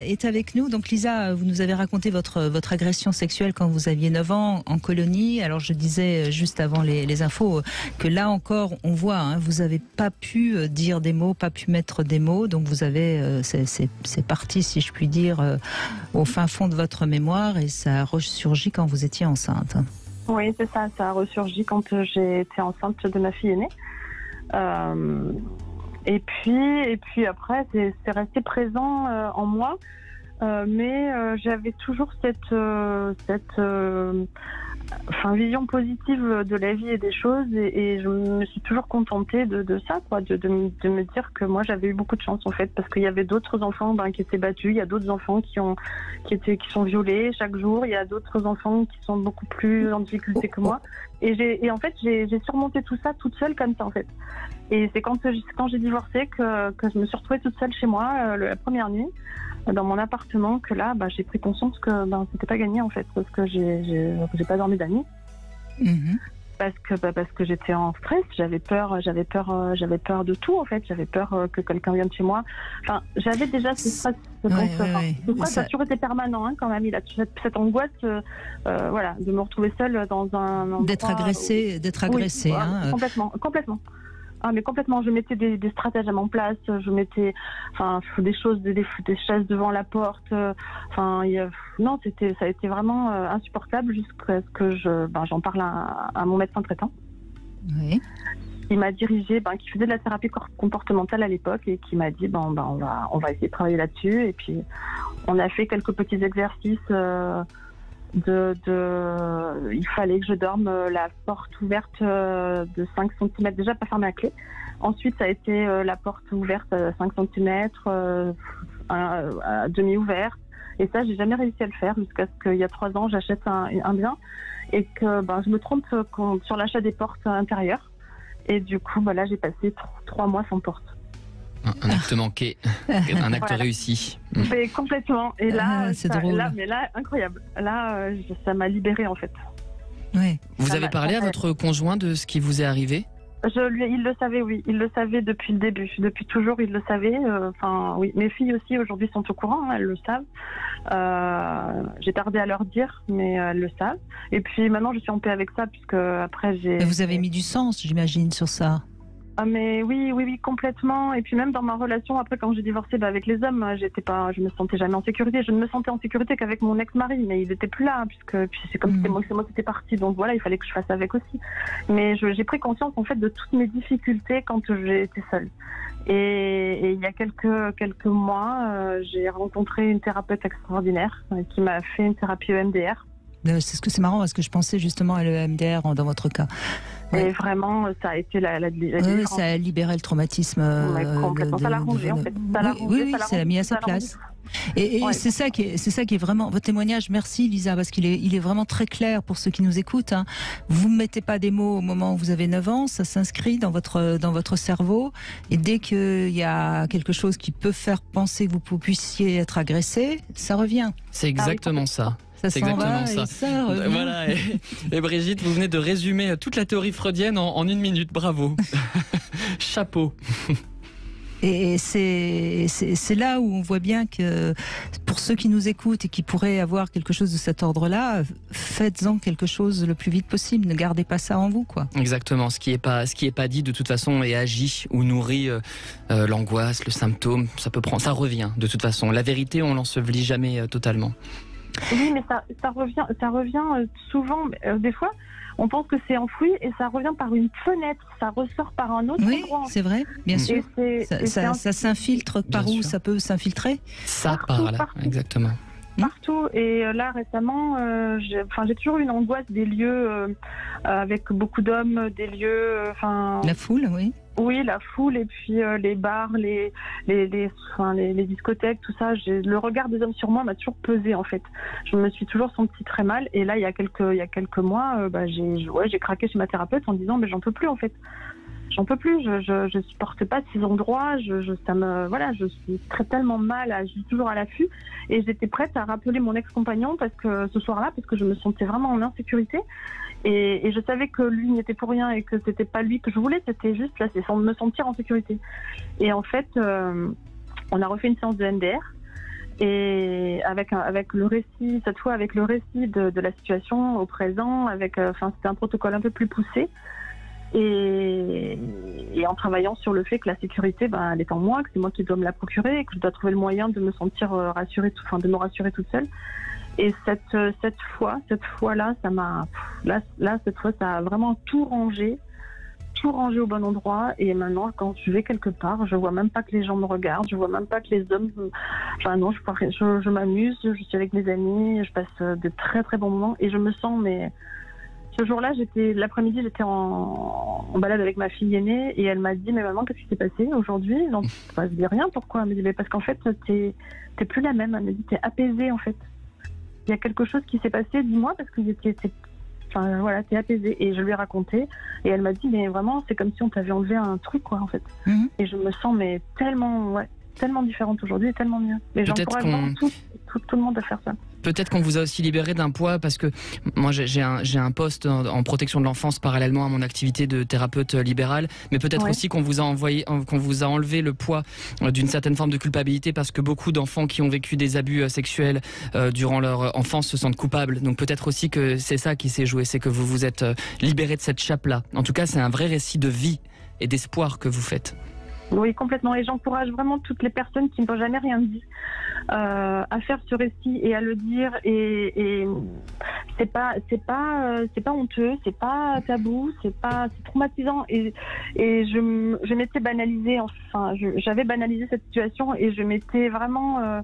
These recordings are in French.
Est avec nous. Donc Lisa, vous nous avez raconté votre agression sexuelle quand vous aviez 9 ans en colonie. Alors je disais juste avant les infos que là encore on voit, vous n'avez pas pu dire des mots, pas pu mettre des mots. Donc vous avez, c'est parti si je puis dire au fin fond de votre mémoire et ça a ressurgi quand vous étiez enceinte. Oui, c'est ça, ça a ressurgi quand j'ai été enceinte de ma fille aînée. Et puis après, c'est resté présent en moi, mais j'avais toujours cette vision positive de la vie et des choses, et je me suis toujours contentée de ça, quoi, de me dire que moi j'avais eu beaucoup de chance en fait, parce qu'il y avait d'autres enfants qui étaient battus, il y a d'autres enfants qui sont violés chaque jour, il y a d'autres enfants qui sont beaucoup plus en difficulté que moi, et en fait j'ai surmonté tout ça toute seule comme ça en fait. Et c'est quand j'ai divorcé que je me suis retrouvée toute seule chez moi la première nuit dans mon appartement, que là j'ai pris conscience que c'était pas gagné en fait, parce que j'ai pas dormi de la nuit. Parce que j'étais en stress, j'avais peur de tout en fait, j'avais peur que quelqu'un vienne chez moi. Enfin, j'avais déjà ce stress. Le stress a toujours été permanent quand même. Il a cette angoisse, de me retrouver seule dans un endroit d'être agressée. Complètement. Ah mais complètement, je mettais des stratagèmes en place, je mettais des choses, des chaises devant la porte, ça a été vraiment insupportable jusqu'à ce que j'en parle à mon médecin traitant. Oui. Il m'a dirigé, qui faisait de la thérapie comportementale à l'époque, et qui m'a dit on va essayer de travailler là-dessus, et puis on a fait quelques petits exercices. Il fallait que je dorme la porte ouverte de 5 cm, déjà pas fermée à clé. Ensuite, ça a été la porte ouverte à 5 cm, à demi ouverte. Et ça, j'ai jamais réussi à le faire jusqu'à ce qu'il y a 3 ans, j'achète un bien et que je me trompe sur l'achat des portes intérieures. Et du coup, là, j'ai passé 3 mois sans porte. Un acte manqué, un acte réussi. Mais complètement. Et là, c'est drôle. Là, incroyable. Là, ça m'a libérée en fait. Oui. Vous avez parlé à votre conjoint de ce qui vous est arrivé ? Il le savait, oui. Il le savait depuis le début. Depuis toujours, il le savait. Oui. Mes filles aussi aujourd'hui sont au courant, elles le savent. J'ai tardé à leur dire, mais elles le savent. Et puis maintenant, je suis en paix avec ça, puisque après j'ai. Mais vous avez mis du sens, j'imagine, sur ça. Ah mais oui, complètement. Et puis même dans ma relation, après quand j'ai divorcé avec les hommes, je me sentais jamais en sécurité. Je ne me sentais en sécurité qu'avec mon ex-mari, mais il n'était plus là, puis c'est comme c'est moi qui étais partie. Donc voilà, il fallait que je fasse avec aussi. Mais j'ai pris conscience en fait de toutes mes difficultés quand j'ai été seule. Et il y a quelques mois, j'ai rencontré une thérapeute extraordinaire qui m'a fait une thérapie EMDR. C'est marrant parce que je pensais justement à l'EMDR dans votre cas. Et vraiment, ça a été la différence. Ça a libéré le traumatisme. Complètement. Ça l'a rangé, en fait. Ça l'a mis à sa place. Et c'est ça qui est vraiment votre témoignage. Merci Lisa, parce qu'il est vraiment très clair pour ceux qui nous écoutent. Vous ne mettez pas des mots au moment où vous avez 9 ans, ça s'inscrit dans votre cerveau. Et dès qu'il y a quelque chose qui peut faire penser que vous puissiez être agressé, ça revient. C'est exactement ça. C'est exactement ça. Voilà. Et Brigitte, vous venez de résumer toute la théorie freudienne en 1 minute. Bravo. Chapeau. Et c'est là où on voit bien que pour ceux qui nous écoutent et qui pourraient avoir quelque chose de cet ordre-là, faites-en quelque chose le plus vite possible. Ne gardez pas ça en vous, quoi. Exactement. Ce qui est pas dit de toute façon et agit ou nourrit l'angoisse, le symptôme, ça revient de toute façon. La vérité, on l'ensevelit jamais totalement. Oui, mais ça revient souvent. Des fois, on pense que c'est enfoui et ça revient par une fenêtre, ça ressort par un autre endroit. Oui, c'est vrai, bien sûr. Ça s'infiltre par où ça peut s'infiltrer ? Par là, exactement. Partout. Et là, récemment, j'ai toujours eu une angoisse des lieux avec beaucoup d'hommes, des lieux... La foule, oui. Oui, la foule, et puis les bars, les discothèques, tout ça. Le regard des hommes sur moi m'a toujours pesé, en fait. Je me suis toujours sentie très mal. Et là, il y a quelques mois, j'ai craqué chez ma thérapeute en disant, mais j'en peux plus, en fait. J'en peux plus, je supporte pas ces endroits, je suis tellement mal, je suis toujours à l'affût, et j'étais prête à rappeler mon ex-compagnon ce soir-là, parce que je me sentais vraiment en insécurité, et je savais que lui n'était pour rien et que c'était pas lui que je voulais, c'était juste là, c'est me sentir en sécurité. Et en fait, on a refait une séance de MDR, Et avec le récit, cette fois avec le récit de la situation au présent, c'était un protocole un peu plus poussé. Et en travaillant sur le fait que la sécurité, elle est en moi, que c'est moi qui dois me la procurer, et que je dois trouver le moyen de me sentir rassurée, de me rassurer toute seule. Et cette fois-là, cette fois, ça a vraiment tout rangé au bon endroit. Et maintenant, quand je vais quelque part, je vois même pas que les gens me regardent, je vois même pas que les hommes. Non, je m'amuse, je suis avec mes amis, je passe de très très bons moments et je me sens, mais ce jour-là, l'après-midi, j'étais en balade avec ma fille aînée et elle m'a dit, mais maman, qu'est-ce qui s'est passé aujourd'hui? Donc, je dis rien, pourquoi? Elle me dit, mais parce qu'en fait, t'es plus la même. Elle me dit, t'es apaisée en fait. Il y a quelque chose qui s'est passé, dis-moi, parce que t'es apaisée. Et je lui ai raconté, et elle m'a dit, mais vraiment, c'est comme si on t'avait enlevé un truc, quoi, en fait. Et je me sens, mais tellement différente aujourd'hui, et tellement mieux. Et j'encourage vraiment tout le monde à faire ça. Peut-être qu'on vous a aussi libéré d'un poids, parce que moi j'ai un poste en protection de l'enfance parallèlement à mon activité de thérapeute libéral, mais peut-être aussi qu'on vous a enlevé le poids d'une certaine forme de culpabilité, parce que beaucoup d'enfants qui ont vécu des abus sexuels durant leur enfance se sentent coupables. Donc peut-être aussi que c'est ça qui s'est joué, c'est que vous vous êtes libéré de cette chape-là. En tout cas, c'est un vrai récit de vie et d'espoir que vous faites. Oui, complètement. Et j'encourage vraiment toutes les personnes qui ne m'ont jamais rien dit à faire ce récit et à le dire. Et c'est pas honteux, c'est pas tabou, c'est traumatisant. Et je m'étais banalisée. J'avais banalisé cette situation et je m'étais vraiment.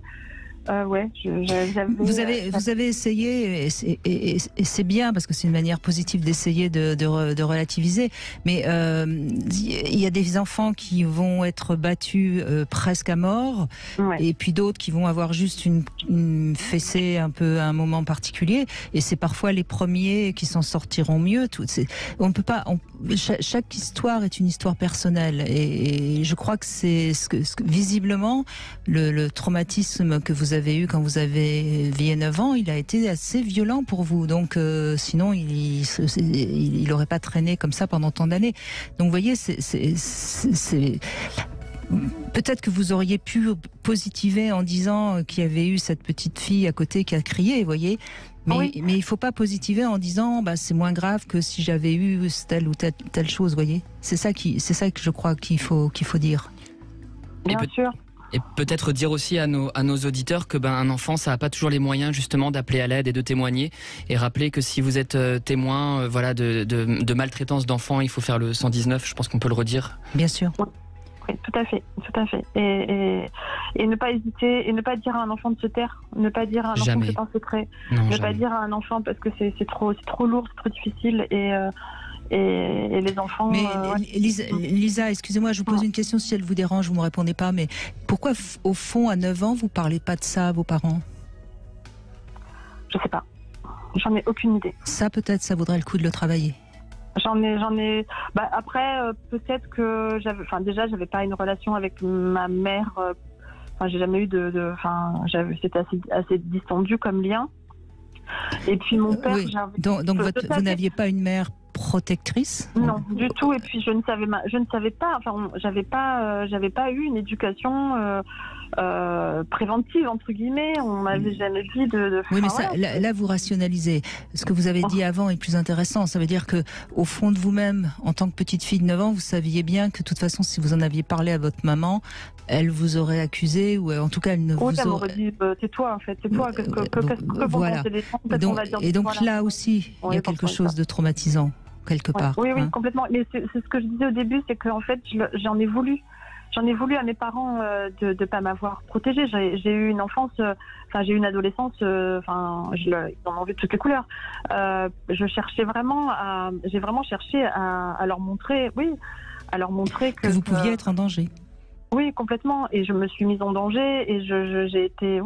Vous avez essayé, et c'est bien parce que c'est une manière positive d'essayer de relativiser, mais il y a des enfants qui vont être battus presque à mort, et puis d'autres qui vont avoir juste une fessée un peu à un moment particulier, et c'est parfois les premiers qui s'en sortiront mieux. On peut pas. Chaque histoire est une histoire personnelle, et je crois que c'est visiblement le traumatisme que vous avez eu quand vous aviez 9 ans, il a été assez violent pour vous. Donc, sinon, il n'aurait pas traîné comme ça pendant tant d'années. Donc, vous voyez, peut-être que vous auriez pu positiver en disant qu'il y avait eu cette petite fille à côté qui a crié, vous voyez. Mais il ne faut pas positiver en disant c'est moins grave que si j'avais eu telle ou telle chose, vous voyez. C'est ça que je crois qu'il faut dire. Bien sûr. Et peut-être dire aussi à nos auditeurs que un enfant, ça n'a pas toujours les moyens justement d'appeler à l'aide et de témoigner. Et rappeler que si vous êtes témoin de maltraitance d'enfants, il faut faire le 119. Je pense qu'on peut le redire. Bien sûr. Oui, tout à fait. Et ne pas hésiter, et ne pas dire à un enfant de se taire, ne pas dire à un enfant que c'est un secret, pas dire à un enfant parce que c'est trop lourd, c'est trop difficile et les enfants... Mais Lisa, excusez-moi, je vous pose une question, si elle vous dérange, vous ne me répondez pas, mais pourquoi au fond, à 9 ans, vous ne parlez pas de ça à vos parents? Je ne sais pas, j'en ai aucune idée. Ça, peut-être, ça vaudrait le coup de le travailler. J'en ai. Après, peut-être que j'avais pas une relation avec ma mère. J'ai jamais eu c'était assez distendu comme lien. Et puis mon père. Oui. Donc vous n'aviez pas une mère protectrice? Non, du tout. Et puis je ne savais pas. Enfin, j'avais pas eu une éducation préventive entre guillemets. On m'avait jamais dit de. Oui, mais ça, là, vous rationalisez. Ce que vous avez dit avant est plus intéressant. Ça veut dire que, au fond de vous-même, en tant que petite fille de 9 ans, vous saviez bien que, de toute façon, si vous en aviez parlé à votre maman, elle vous aurait accusé, ou en tout cas, elle ne vous elle aurait dit, c'est toi, en fait, c'est toi. Voilà. Et donc là aussi, il y a quelque chose de traumatisant, quelque part. Oui, complètement. Mais c'est ce que je disais au début, c'est qu'en fait, j'en ai voulu à mes parents de ne pas m'avoir protégée. J'ai eu une enfance, j'ai eu une adolescence, ils en ont vu de toutes les couleurs. J'ai vraiment cherché à leur montrer, que vous pouviez être en danger. Oui, complètement. Et je me suis mise en danger et j'ai été,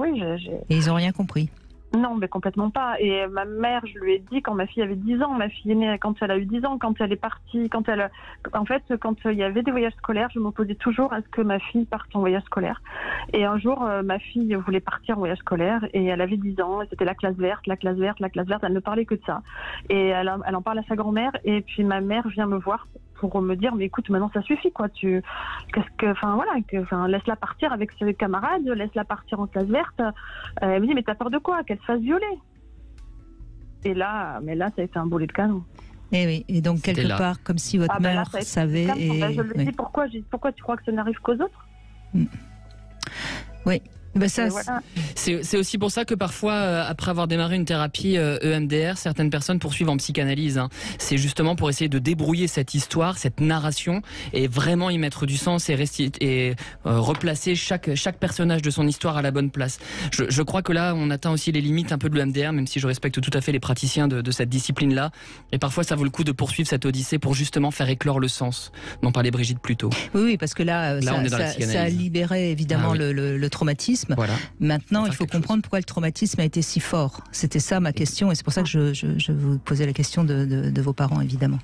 Et ils n'ont rien compris. Non, mais complètement pas. Et ma mère, je lui ai dit quand ma fille avait 10 ans, ma fille aînée, quand elle a eu 10 ans, quand elle est partie, quand il y avait des voyages scolaires, je m'opposais toujours à ce que ma fille parte en voyage scolaire. Et un jour, ma fille voulait partir en voyage scolaire et elle avait 10 ans, et c'était la classe verte, elle ne parlait que de ça. Et elle en parle à sa grand-mère et puis ma mère vient me voir pour me dire mais écoute, maintenant ça suffit quoi. Laisse-la partir avec ses camarades, laisse-la partir en classe verte. Elle me dit mais t'as peur de quoi? Qu'elle se fasse violer. Et là, ça a été un boulet de canon. Et oui, et donc quelque part, comme si votre mère savait. Je le dis, pourquoi tu crois que ça n'arrive qu'aux autres? Oui. Ça, voilà. C'est aussi pour ça que parfois, après avoir démarré une thérapie EMDR, certaines personnes poursuivent en psychanalyse. Hein. C'est justement pour essayer de débrouiller cette histoire, cette narration, et vraiment y mettre du sens et replacer chaque personnage de son histoire à la bonne place. Je crois que là, on atteint aussi les limites un peu de l'EMDR, même si je respecte tout à fait les praticiens de cette discipline-là. Et parfois, ça vaut le coup de poursuivre cette odyssée pour justement faire éclore le sens, dont parlait Brigitte plus tôt. Oui, parce que là ça a libéré évidemment le traumatisme. Voilà. Maintenant, il faut comprendre pourquoi le traumatisme a été si fort. C'était ça ma question, et c'est pour ça que je vous posais la question de vos parents, évidemment.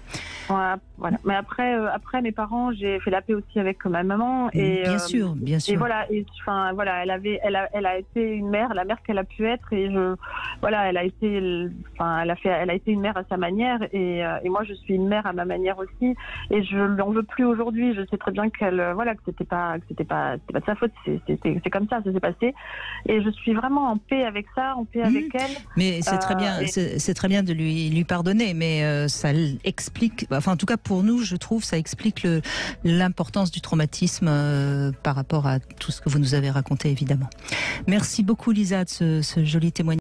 Voilà. Mais après mes parents, j'ai fait la paix aussi avec ma maman. Et, bien sûr. Et voilà, elle a été une mère, la mère qu'elle a pu être, et elle a été une mère à sa manière, et moi je suis une mère à ma manière aussi, et je l'en veux plus aujourd'hui. Je sais très bien que c'était pas de sa faute, c'est comme ça s'est passé, et je suis vraiment en paix avec ça, en paix avec elle. Mais c'est très bien, c'est très bien de lui pardonner, mais ça explique, enfin en tout cas pour nous, je trouve, ça explique l'importance du traumatisme par rapport à tout ce que vous nous avez raconté, évidemment. Merci beaucoup Lisa de ce joli témoignage.